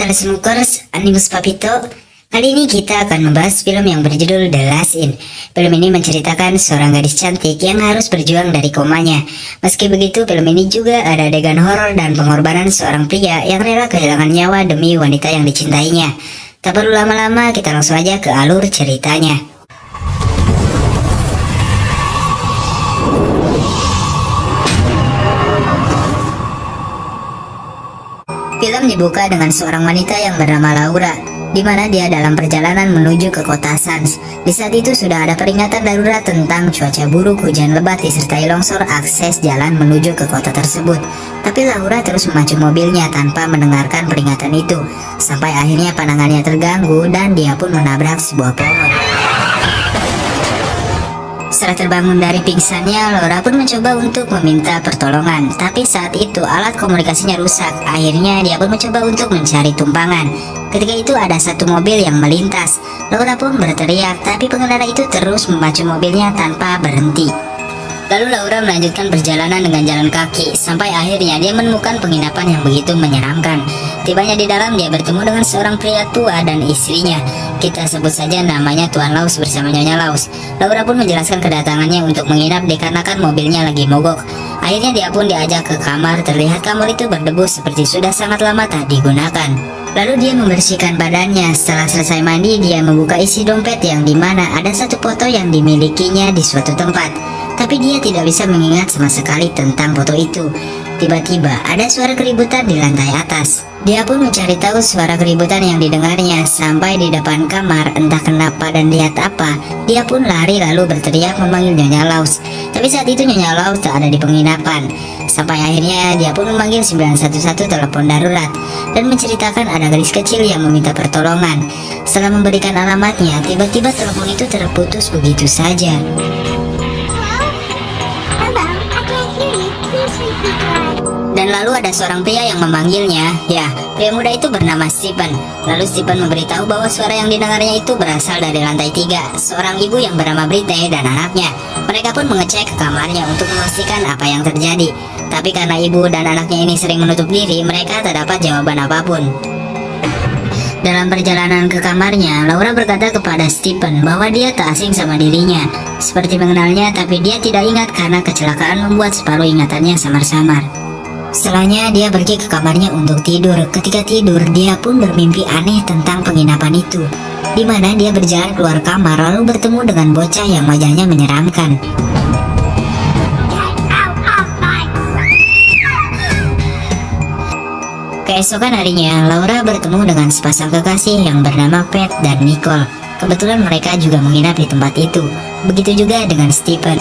para Smokers, Animus Papito. Kali ini kita akan membahas film yang berjudul The Last In. Film ini menceritakan seorang gadis cantik yang harus berjuang dari komanya. Meski begitu, film ini juga ada adegan horor dan pengorbanan seorang pria yang rela kehilangan nyawa demi wanita yang dicintainya. Tak perlu lama-lama, kita langsung aja ke alur ceritanya. Film dibuka dengan seorang wanita yang bernama Laura, di mana dia dalam perjalanan menuju ke kota Sans. Di saat itu sudah ada peringatan darurat tentang cuaca buruk, hujan lebat disertai longsor akses jalan menuju ke kota tersebut. Tapi Laura terus memacu mobilnya tanpa mendengarkan peringatan itu, sampai akhirnya pandangannya terganggu dan dia pun menabrak sebuah pohon. Setelah terbangun dari pingsannya, Laura pun mencoba untuk meminta pertolongan. Tapi saat itu alat komunikasinya rusak. Akhirnya dia pun mencoba untuk mencari tumpangan. Ketika itu ada satu mobil yang melintas. Laura pun berteriak, tapi pengendara itu terus memacu mobilnya tanpa berhenti. Lalu Laura melanjutkan perjalanan dengan jalan kaki, sampai akhirnya dia menemukan penginapan yang begitu menyeramkan. Tibanya di dalam, dia bertemu dengan seorang pria tua dan istrinya. Kita sebut saja namanya Tuan Laus bersama Nyonya Laus. Laura pun menjelaskan kedatangannya untuk menginap dikarenakan mobilnya lagi mogok. Akhirnya dia pun diajak ke kamar. Terlihat kamar itu berdebu seperti sudah sangat lama tak digunakan. Lalu dia membersihkan badannya. Setelah selesai mandi, dia membuka isi dompet yang dimana ada satu foto yang dimilikinya di suatu tempat. Tapi dia tidak bisa mengingat sama sekali tentang foto itu. Tiba-tiba ada suara keributan di lantai atas. Dia pun mencari tahu suara keributan yang didengarnya sampai di depan kamar. Entah kenapa dan lihat apa, dia pun lari lalu berteriak memanggil Nyonya Laus. Tapi saat itu Nyonya Laus tak ada di penginapan. Sampai akhirnya dia pun memanggil 911 telepon darurat dan menceritakan ada gadis kecil yang meminta pertolongan. Setelah memberikan alamatnya, tiba-tiba telepon itu terputus begitu saja. Dan lalu ada seorang pria yang memanggilnya. Ya, pria muda itu bernama Stephen. Lalu Stephen memberitahu bahwa suara yang didengarnya itu berasal dari lantai 3. Seorang ibu yang bernama Britney dan anaknya. Mereka pun mengecek ke kamarnya untuk memastikan apa yang terjadi. Tapi karena ibu dan anaknya ini sering menutup diri, mereka tak dapat jawaban apapun. Dalam perjalanan ke kamarnya, Laura berkata kepada Stephen bahwa dia tak asing sama dirinya. Seperti mengenalnya, tapi dia tidak ingat karena kecelakaan membuat separuh ingatannya samar-samar. Setelahnya dia pergi ke kamarnya untuk tidur. Ketika tidur, dia pun bermimpi aneh tentang penginapan itu, di mana dia berjalan keluar kamar lalu bertemu dengan bocah yang wajahnya menyeramkan. Keesokan harinya, Laura bertemu dengan sepasang kekasih yang bernama Pat dan Nicole. Kebetulan mereka juga menginap di tempat itu. Begitu juga dengan Stephen.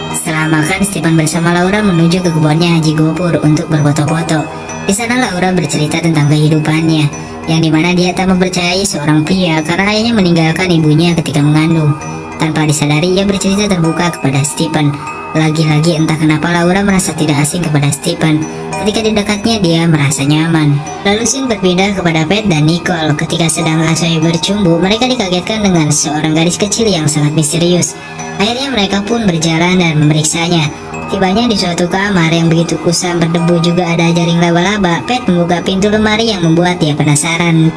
Setelah makan, Stephen bersama Laura menuju ke kebunnya Haji Gopur untuk berfoto-foto. Di sana Laura bercerita tentang kehidupannya, yang dimana dia tak mempercayai seorang pria karena ayahnya meninggalkan ibunya ketika mengandung. Tanpa disadari, ia bercerita terbuka kepada Stephen. Lagi-lagi entah kenapa Laura merasa tidak asing kepada Stephen. Ketika di dekatnya dia merasa nyaman. Lalu scene berpindah kepada Pat dan Nicole. Ketika sedang asyik bercumbu, mereka dikagetkan dengan seorang gadis kecil yang sangat misterius. Akhirnya mereka pun berjalan dan memeriksanya. Tibanya di suatu kamar yang begitu kusam berdebu juga ada jaring laba-laba. Pat membuka pintu lemari yang membuat dia penasaran.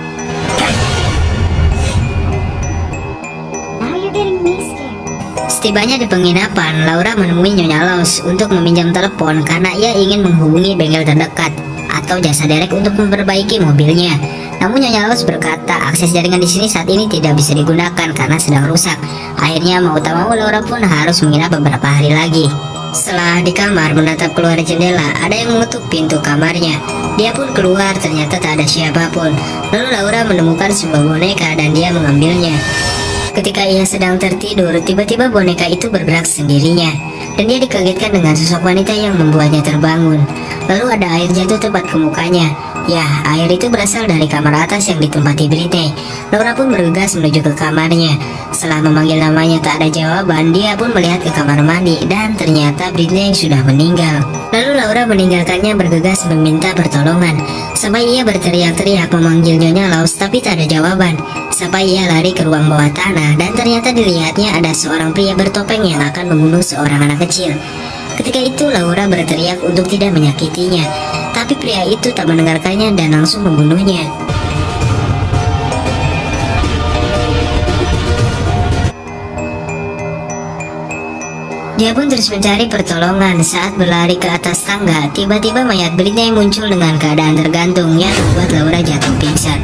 Setibanya di penginapan, Laura menemui Nyonya Laus untuk meminjam telepon karena ia ingin menghubungi bengkel terdekat atau jasa derek untuk memperbaiki mobilnya. Namun Nyonya Laus berkata akses jaringan di sini saat ini tidak bisa digunakan karena sedang rusak. Akhirnya mau tak mau Laura pun harus menginap beberapa hari lagi. Setelah di kamar menatap keluar jendela, ada yang mengetuk pintu kamarnya. Dia pun keluar, ternyata tak ada siapapun. Lalu Laura menemukan sebuah boneka dan dia mengambilnya. Ketika ia sedang tertidur, tiba-tiba boneka itu bergerak sendirinya, dan dia dikagetkan dengan sosok wanita yang membuatnya terbangun. Lalu ada air jatuh tepat ke mukanya. Ya, air itu berasal dari kamar atas yang ditempati Britney. Laura pun bergegas menuju ke kamarnya. Setelah memanggil namanya tak ada jawaban, dia pun melihat ke kamar mandi dan ternyata Britney sudah meninggal. Lalu Laura meninggalkannya bergegas meminta pertolongan. Sampai ia berteriak-teriak memanggil Nyonya Laus tapi tak ada jawaban. Sampai ia lari ke ruang bawah tanah dan ternyata dilihatnya ada seorang pria bertopeng yang akan membunuh seorang anak kecil. Ketika itu Laura berteriak untuk tidak menyakitinya, tapi pria itu tak mendengarkannya dan langsung membunuhnya. Dia pun terus mencari pertolongan. Saat berlari ke atas tangga, tiba-tiba mayat Britney muncul dengan keadaan tergantung yang membuat Laura jatuh pingsan.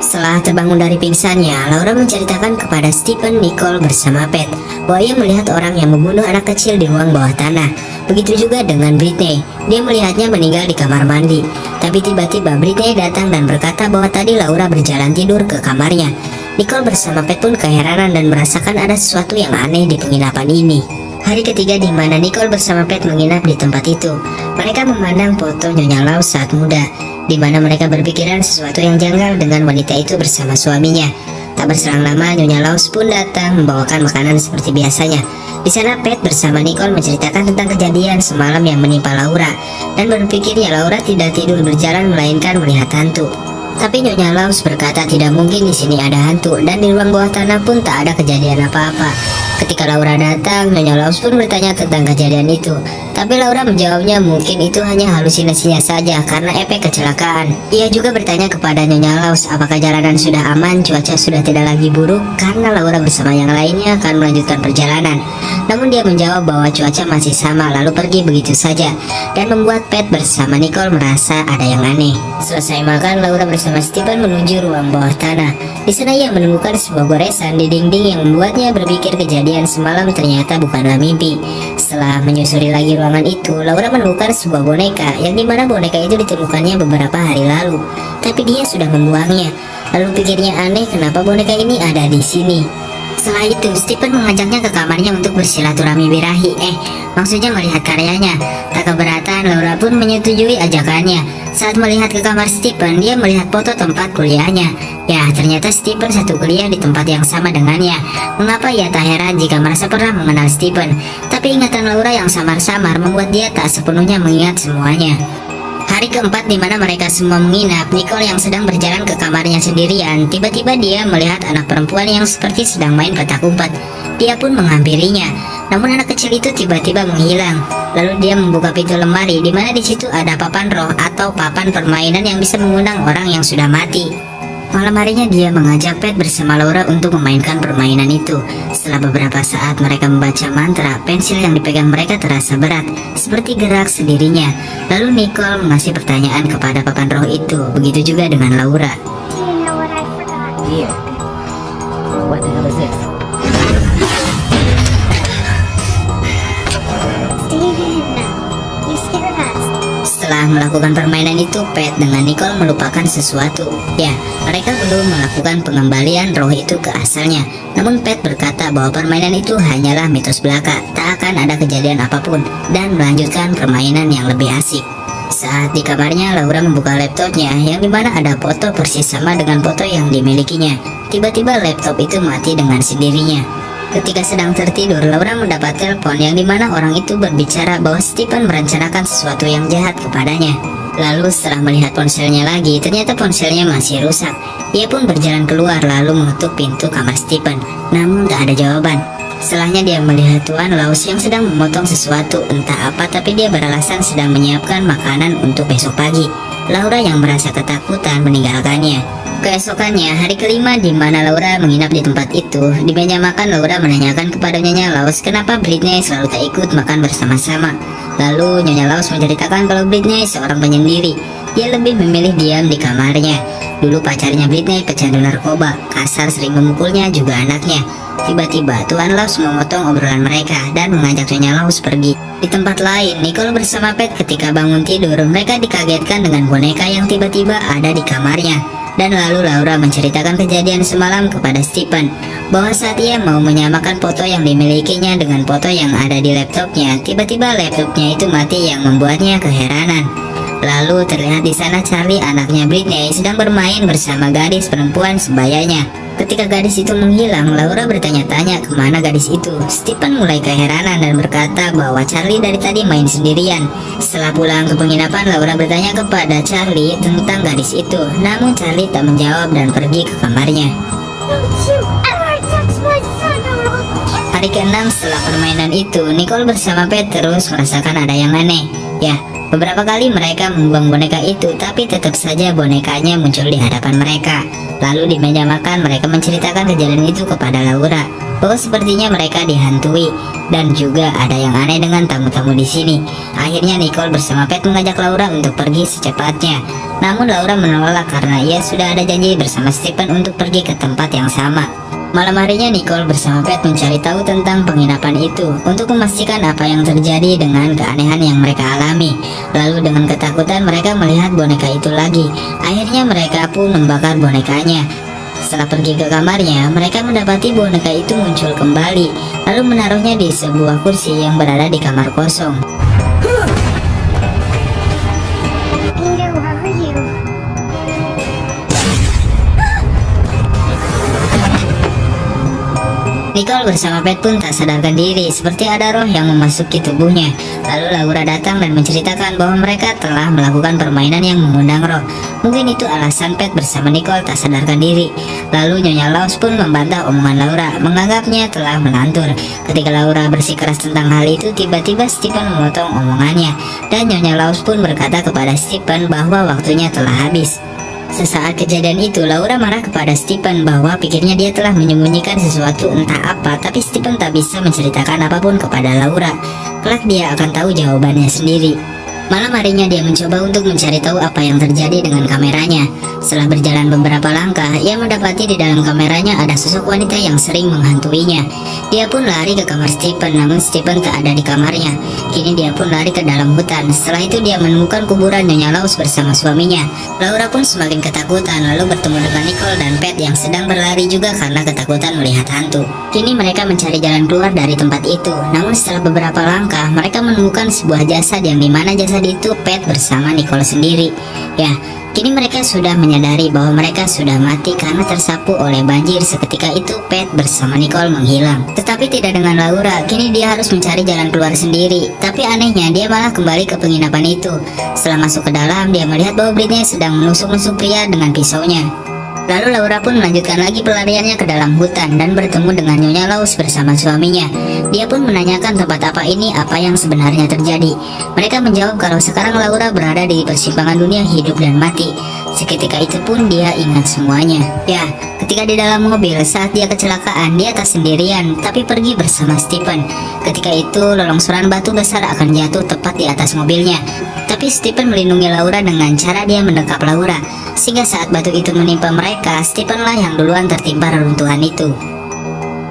Setelah terbangun dari pingsannya, Laura menceritakan kepada Stephen, Nicole bersama Pat bahwa ia melihat orang yang membunuh anak kecil di ruang bawah tanah. Begitu juga dengan Britney, dia melihatnya meninggal di kamar mandi. Tapi tiba-tiba Britney datang dan berkata bahwa tadi Laura berjalan tidur ke kamarnya. Nicole bersama Pat pun keheranan dan merasakan ada sesuatu yang aneh di penginapan ini. Hari ketiga di mana Nicole bersama Pat menginap di tempat itu, mereka memandang foto Nyonya Laws saat muda, di mana mereka berpikiran sesuatu yang janggal dengan wanita itu bersama suaminya. Tak berselang lama, Nyonya Laws pun datang membawakan makanan seperti biasanya. Di sana Pat bersama Nicole menceritakan tentang kejadian semalam yang menimpa Laura, dan berpikirnya Laura tidak tidur berjalan melainkan melihat hantu. Tapi Nyonya Laws berkata tidak mungkin di sini ada hantu, dan di ruang bawah tanah pun tak ada kejadian apa-apa. Ketika Laura datang, Nyonya Laws pun bertanya tentang kejadian itu. Tapi Laura menjawabnya mungkin itu hanya halusinasinya saja karena efek kecelakaan. Ia juga bertanya kepada Nyonya Laws apakah jalanan sudah aman, cuaca sudah tidak lagi buruk, karena Laura bersama yang lainnya akan melanjutkan perjalanan. Namun dia menjawab bahwa cuaca masih sama lalu pergi begitu saja, dan membuat Pat bersama Nicole merasa ada yang aneh. Selesai makan, Laura bersama Stephen menuju ruang bawah tanah. Di sana ia menemukan sebuah goresan di dinding yang membuatnya berpikir kejadian semalam ternyata bukanlah mimpi. Setelah menyusuri lagi ruangan itu, Laura menemukan sebuah boneka yang dimana boneka itu ditemukannya beberapa hari lalu, tapi dia sudah membuangnya. Lalu pikirnya aneh kenapa boneka ini ada di sini. Setelah itu, Stephen mengajaknya ke kamarnya untuk bersilaturahmi birahi. Maksudnya melihat karyanya. Tak keberatan, Laura pun menyetujui ajakannya. Saat melihat ke kamar Stephen, dia melihat foto tempat kuliahnya. Ya, ternyata Stephen satu kuliah di tempat yang sama dengannya. Mengapa ia tak heran jika merasa pernah mengenal Stephen? Tapi ingatan Laura yang samar-samar membuat dia tak sepenuhnya mengingat semuanya. Hari keempat di mana mereka semua menginap, Nicole yang sedang berjalan ke kamarnya sendirian, tiba-tiba dia melihat anak perempuan yang seperti sedang main petak umpet. Dia pun menghampirinya, namun anak kecil itu tiba-tiba menghilang. Lalu dia membuka pintu lemari di mana di situ ada papan roh atau papan permainan yang bisa mengundang orang yang sudah mati. Malam harinya dia mengajak Pat bersama Laura untuk memainkan permainan itu. Setelah beberapa saat mereka membaca mantra, pensil yang dipegang mereka terasa berat, seperti gerak sendirinya. Lalu Nicole mengasih pertanyaan kepada papan roh itu, begitu juga dengan Laura. What the hell is this? Setelah melakukan permainan itu, Pat dengan Nicole melupakan sesuatu. Ya, mereka belum melakukan pengembalian roh itu ke asalnya. Namun Pat berkata bahwa permainan itu hanyalah mitos belaka, tak akan ada kejadian apapun, dan melanjutkan permainan yang lebih asik. Saat di kamarnya, Laura membuka laptopnya yang dimana ada foto persis sama dengan foto yang dimilikinya. Tiba-tiba laptop itu mati dengan sendirinya. Ketika sedang tertidur, Laura mendapat telepon yang dimana orang itu berbicara bahwa Stephen merencanakan sesuatu yang jahat kepadanya. Lalu setelah melihat ponselnya lagi, ternyata ponselnya masih rusak. Ia pun berjalan keluar lalu mengetuk pintu kamar Stephen, namun tak ada jawaban. Setelahnya dia melihat Tuan Laws yang sedang memotong sesuatu, entah apa, tapi dia beralasan sedang menyiapkan makanan untuk besok pagi. Laura yang merasa ketakutan meninggalkannya. Keesokannya, hari kelima di mana Laura menginap di tempat itu, di meja makan Laura menanyakan kepada Nyonya Laws kenapa Britney selalu tak ikut makan bersama-sama. Lalu Nyonya Laws menceritakan kalau Britney seorang penyendiri. Dia lebih memilih diam di kamarnya. Dulu pacarnya Britney pecandu narkoba, kasar, sering memukulnya juga anaknya. Tiba-tiba Tuan Laws memotong obrolan mereka dan mengajak Nyonya Laws pergi. Di tempat lain, Nicole bersama Pat ketika bangun tidur, mereka dikagetkan dengan boneka yang tiba-tiba ada di kamarnya. Dan lalu Laura menceritakan kejadian semalam kepada Stephen, bahwa saat ia mau menyamakan foto yang dimilikinya dengan foto yang ada di laptopnya, tiba-tiba laptopnya itu mati yang membuatnya keheranan. Lalu terlihat di sana Charlie, anaknya Britney, sedang bermain bersama gadis perempuan sebayanya. Ketika gadis itu menghilang, Laura bertanya-tanya kemana gadis itu. Stephen mulai keheranan dan berkata bahwa Charlie dari tadi main sendirian. Setelah pulang ke penginapan, Laura bertanya kepada Charlie tentang gadis itu. Namun Charlie tak menjawab dan pergi ke kamarnya. Hari ke-6 setelah permainan itu, Nicole bersama Pat terus merasakan ada yang aneh. Ya, beberapa kali mereka membuang boneka itu, tapi tetap saja bonekanya muncul di hadapan mereka. Lalu di meja makan mereka menceritakan kejadian itu kepada Laura, bahwa sepertinya mereka dihantui dan juga ada yang aneh dengan tamu-tamu di sini. Akhirnya Nicole bersama Pat mengajak Laura untuk pergi secepatnya. Namun Laura menolak karena ia sudah ada janji bersama Stephen untuk pergi ke tempat yang sama. Malam harinya Nicole bersama Pat mencari tahu tentang penginapan itu untuk memastikan apa yang terjadi dengan keanehan yang mereka alami. Lalu dengan ketakutan mereka melihat boneka itu lagi. Akhirnya mereka pun membakar bonekanya. Setelah pergi ke kamarnya, mereka mendapati boneka itu muncul kembali, lalu menaruhnya di sebuah kursi yang berada di kamar kosong. Peter, where are you? Nicole bersama Pat pun tak sadarkan diri seperti ada roh yang memasuki tubuhnya. Lalu Laura datang dan menceritakan bahwa mereka telah melakukan permainan yang mengundang roh. Mungkin itu alasan Pat bersama Nicole tak sadarkan diri. Lalu Nyonya Laws pun membantah omongan Laura, menganggapnya telah melantur. Ketika Laura bersikeras tentang hal itu, tiba-tiba Stephen memotong omongannya. Dan Nyonya Laws pun berkata kepada Stephen bahwa waktunya telah habis. Sesaat kejadian itu, Laura marah kepada Stephen bahwa pikirnya dia telah menyembunyikan sesuatu entah apa, tapi Stephen tak bisa menceritakan apapun kepada Laura. Kelak dia akan tahu jawabannya sendiri. Malam harinya dia mencoba untuk mencari tahu apa yang terjadi dengan kameranya. Setelah berjalan beberapa langkah, ia mendapati di dalam kameranya ada sosok wanita yang sering menghantuinya. Dia pun lari ke kamar Stephen, namun Stephen tak ada di kamarnya. Kini dia pun lari ke dalam hutan. Setelah itu dia menemukan kuburan Nyonya Laws bersama suaminya. Laura pun semakin ketakutan, lalu bertemu dengan Nicole dan Pat yang sedang berlari juga karena ketakutan melihat hantu. Kini mereka mencari jalan keluar dari tempat itu. Namun setelah beberapa langkah, mereka menemukan sebuah jasad yang dimana jasad itu Pat bersama Nicole sendiri. Ya, kini mereka sudah menyadari bahwa mereka sudah mati karena tersapu oleh banjir. Seketika itu Pat bersama Nicole menghilang. Tetapi tidak dengan Laura. Kini dia harus mencari jalan keluar sendiri. Tapi anehnya dia malah kembali ke penginapan itu. Setelah masuk ke dalam, dia melihat bahwa Britney sedang menusuk-nusuk pria dengan pisaunya. Lalu Laura pun melanjutkan lagi pelariannya ke dalam hutan dan bertemu dengan Nyonya Laws bersama suaminya. Dia pun menanyakan tempat apa ini, apa yang sebenarnya terjadi. Mereka menjawab kalau sekarang Laura berada di persimpangan dunia hidup dan mati. Seketika itu pun dia ingat semuanya. Ya, ketika di dalam mobil saat dia kecelakaan, dia tak sendirian, tapi pergi bersama Stephen. Ketika itu longsoran batu besar akan jatuh tepat di atas mobilnya. Tapi Stephen melindungi Laura dengan cara dia mendekap Laura. Sehingga saat batu itu menimpa mereka, Stephen lah yang duluan tertimpa reruntuhan itu.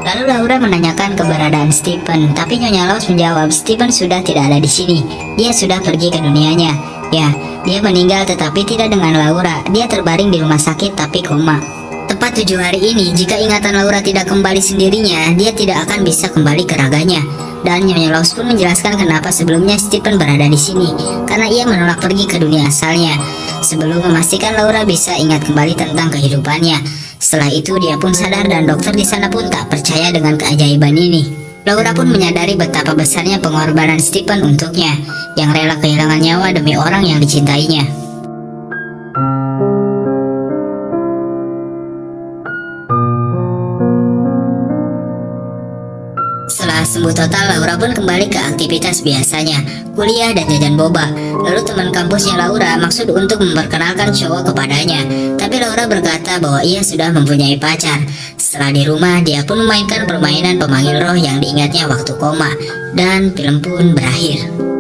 Lalu Laura menanyakan keberadaan Stephen, tapi Nyonya Laws menjawab Stephen sudah tidak ada di sini. Dia sudah pergi ke dunianya. Ya, dia meninggal tetapi tidak dengan Laura. Dia terbaring di rumah sakit tapi koma. Tepat 7 hari ini, jika ingatan Laura tidak kembali sendirinya, dia tidak akan bisa kembali ke raganya. Dan Nyonya Laws pun menjelaskan kenapa sebelumnya Stephen berada di sini, karena ia menolak pergi ke dunia asalnya, sebelum memastikan Laura bisa ingat kembali tentang kehidupannya. Setelah itu dia pun sadar dan dokter di sana pun tak percaya dengan keajaiban ini. Laura pun menyadari betapa besarnya pengorbanan Stephen untuknya, yang rela kehilangan nyawa demi orang yang dicintainya. Setelah sembuh total, Laura pun kembali ke aktivitas biasanya, kuliah dan jajan boba. Lalu teman kampusnya Laura maksud untuk memperkenalkan cowok kepadanya. Tapi Laura berkata bahwa ia sudah mempunyai pacar. Setelah di rumah, dia pun memainkan permainan pemanggil roh yang diingatnya waktu koma. Dan film pun berakhir.